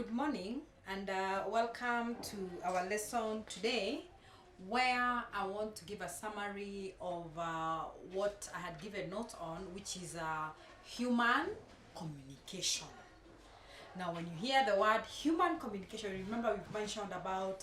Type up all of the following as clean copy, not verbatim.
Good morning and welcome to our lesson today, where I want to give a summary of what I had given notes on, which is human communication. Now, when you hear the word human communication, remember we've mentioned about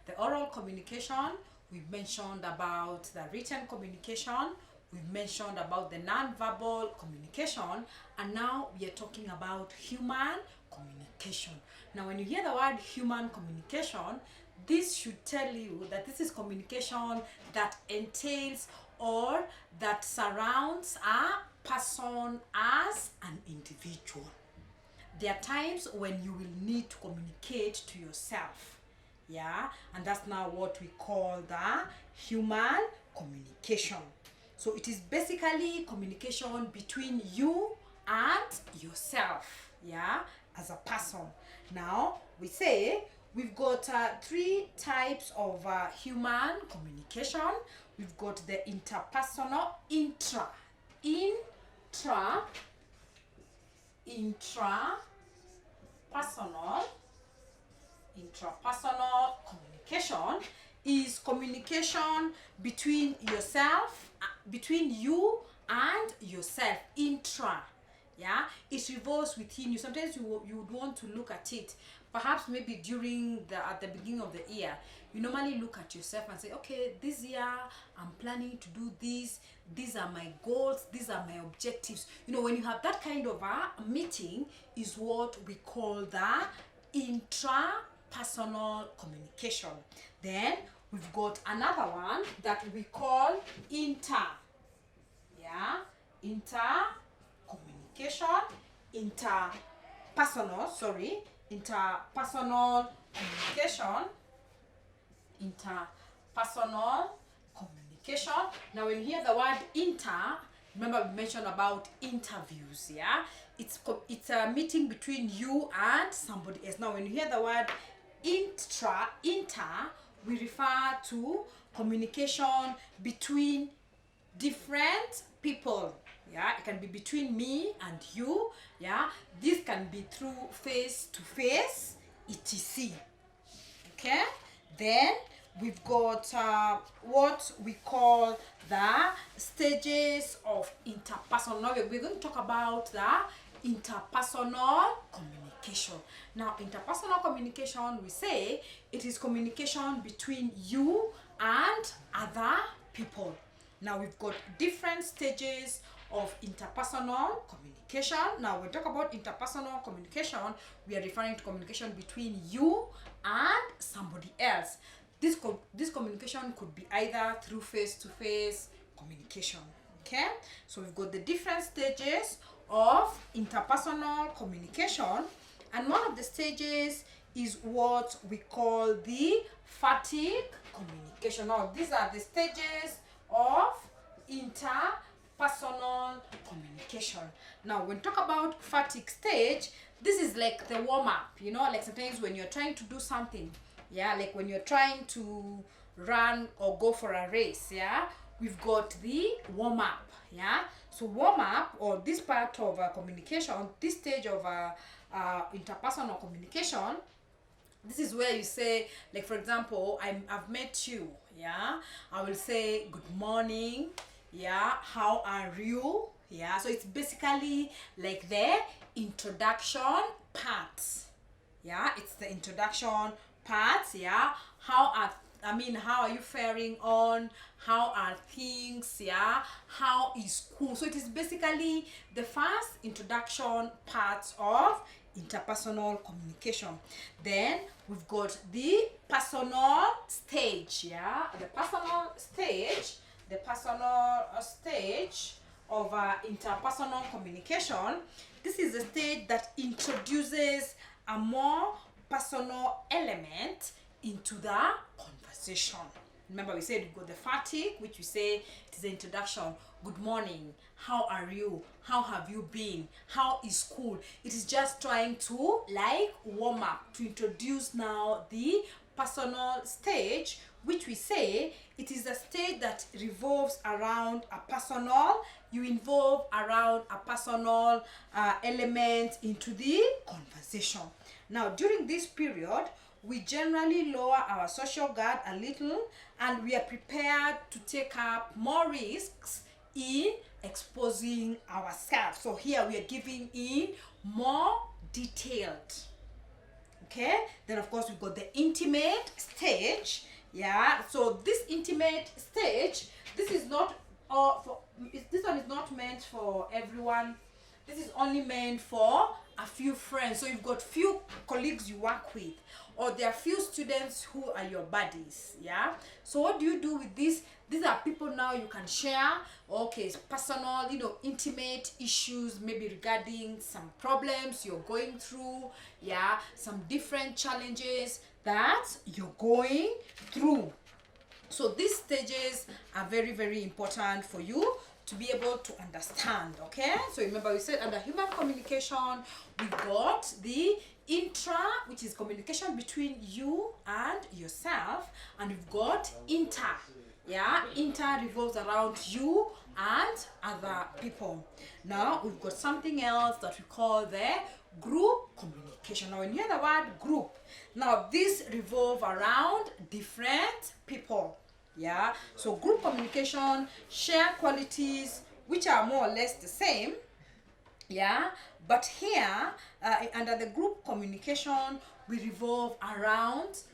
the oral communication, we've mentioned about the written communication, we've mentioned about the non-verbal communication, and now we are talking about human communication. Now, when you hear the word human communication, this should tell you that this is communication that entails or that surrounds a person as an individual. There are times when you will need to communicate to yourself, and that's now what we call the human communication. So it is basically communication between you and yourself, as a person. Now we say we've got three types of human communication. We've got the interpersonal, intrapersonal communication is communication between between you and yourself. It revolves within you. Sometimes you would want to look at it, perhaps maybe at the beginning of the year. You normally look at yourself and say, okay, this year I'm planning to do this, these are my goals, these are my objectives. When you have that kind of a meeting is what we call the intrapersonal communication. Then we've got another one that we call interpersonal communication. Now when you hear the word inter, remember we mentioned about interviews. It's a meeting between you and somebody else. Now when you hear the word inter, we refer to communication between different people. It can be between me and you. This can be through face to face, etc. Okay, then we've got what we call the stages of interpersonal. Now we're going to talk about the interpersonal communication. Now interpersonal communication, we say it is communication between you and other people. Now we've got different stages of interpersonal communication. Now when we talk about interpersonal communication, we are referring to communication between you and somebody else. This communication could be either through face-to-face communication. Okay, so we've got the different stages of interpersonal communication, and one of the stages is what we call the fatigue communication. Now these are the stages of interpersonal communication. Now when we talk about fatigue stage, this is like the warm-up, like sometimes when you're trying to do something, like when you're trying to run or go for a race, we've got the warm-up. So warm-up, or this part of communication, this stage of interpersonal communication, this is where you say, like for example, I've met you, I will say good morning, how are you, so it's basically like the introduction part, it's the introduction part, how are you faring on, how are things, how is school. So it is basically the first introduction part of interpersonal communication. Then we've got the personal stage, the personal stage of interpersonal communication. This is the stage that introduces a more personal element into the conversation. Remember we said we've got the fatigue, which we say it is the introduction. Good morning, how are you, how have you been, how is school. It is just trying to warm up, to introduce now the interpersonal stage, which we say it is a stage that revolves around a personal, you involve around a personal element into the conversation. Now, during this period, we generally lower our social guard a little, and we are prepared to take up more risks in exposing ourselves. So here we are giving in more detailed. Okay, then of course we've got the intimate stage. Yeah, so this intimate stage, this is not this one is not meant for everyone. This is only meant for a few friends. So you've got few colleagues you work with, or there are few students who are your buddies. Yeah, so what do you do with this? These are people now you can share, okay, personal, intimate issues, maybe regarding some problems you're going through, yeah, some different challenges that you're going through. So these stages are very, very important for you to be able to understand. Okay, so remember we said under human communication we got the intra, which is communication between you and yourself, and we've got inter. Yeah, inter revolves around you and other people. Now we've got something else that we call the group communication. Now when you hear the word group, now this revolve around different people. Yeah, so group communication share qualities which are more or less the same. Yeah, but here under the group communication we revolve around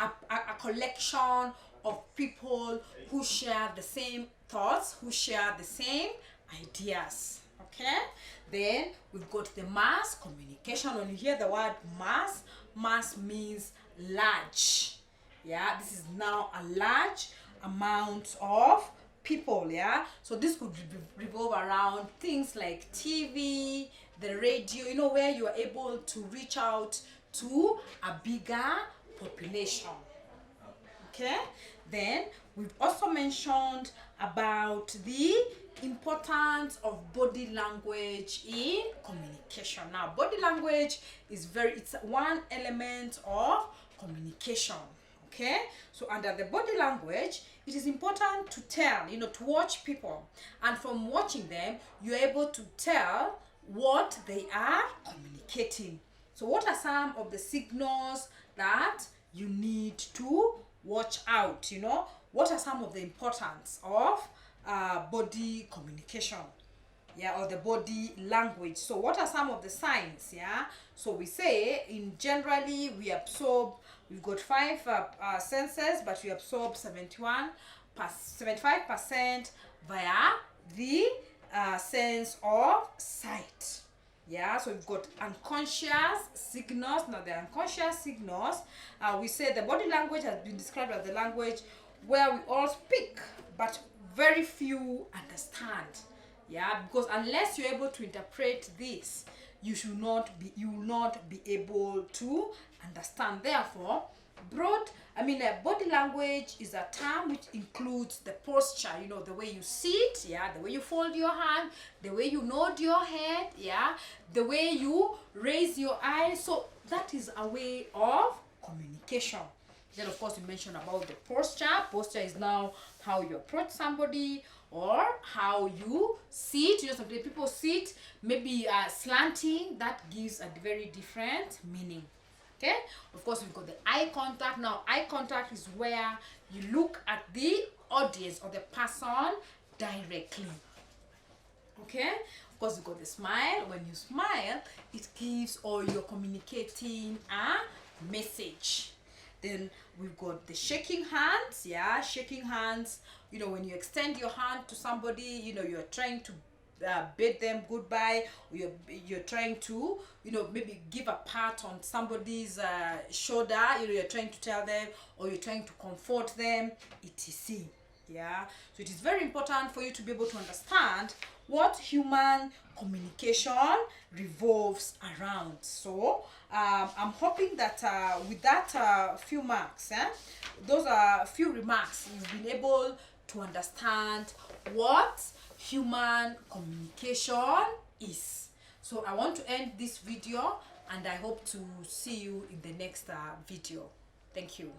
a collection of people who share the same thoughts, who share the same ideas. Okay, then we've got the mass communication. When you hear the word mass means large. Yeah, this is now a large amount of people. Yeah, so this could revolve around things like TV, the radio, where you are able to reach out to a bigger population. Okay, then we've also mentioned about the importance of body language in communication. Now body language is it's one element of communication. Okay, so under the body language it is important to tell, to watch people, and from watching them you're able to tell what they are communicating. So what are some of the signals that you need to watch out? What are some of the importance of body communication, yeah, or the body language? So what are some of the signs? Yeah, so we say in generally we've got 5 senses, but we absorb 75% via the sense of sight. Yeah, so we've got unconscious signals. Now the unconscious signals, we say the body language has been described as the language where we all speak but very few understand. Yeah, because unless you're able to interpret this, you will not be able to understand. Therefore, body language is a term which includes the posture, the way you sit, yeah, the way you fold your hand, the way you nod your head, yeah, the way you raise your eyes. So that is a way of communication. Then of course we mentioned about the posture. Posture is now how you approach somebody or how you sit. Sometimes people sit maybe slanting. That gives a very different meaning. Okay, of course we've got the eye contact. Now eye contact is where you look at the audience or the person directly. Okay, of course we've got the smile. When you smile, it gives, or you're communicating a message. Then we've got the shaking hands. Yeah, shaking hands, when you extend your hand to somebody, you're trying to bid them goodbye, or you're trying to maybe give a pat on somebody's shoulder, you're trying to tell them, or you're trying to comfort them, etc. Yeah, so it is very important for you to be able to understand what human communication revolves around. So I'm hoping that with that few marks, those are few remarks, you've been able to understand what human communication is. So I want to end this video, and I hope to see you in the next video. Thank you.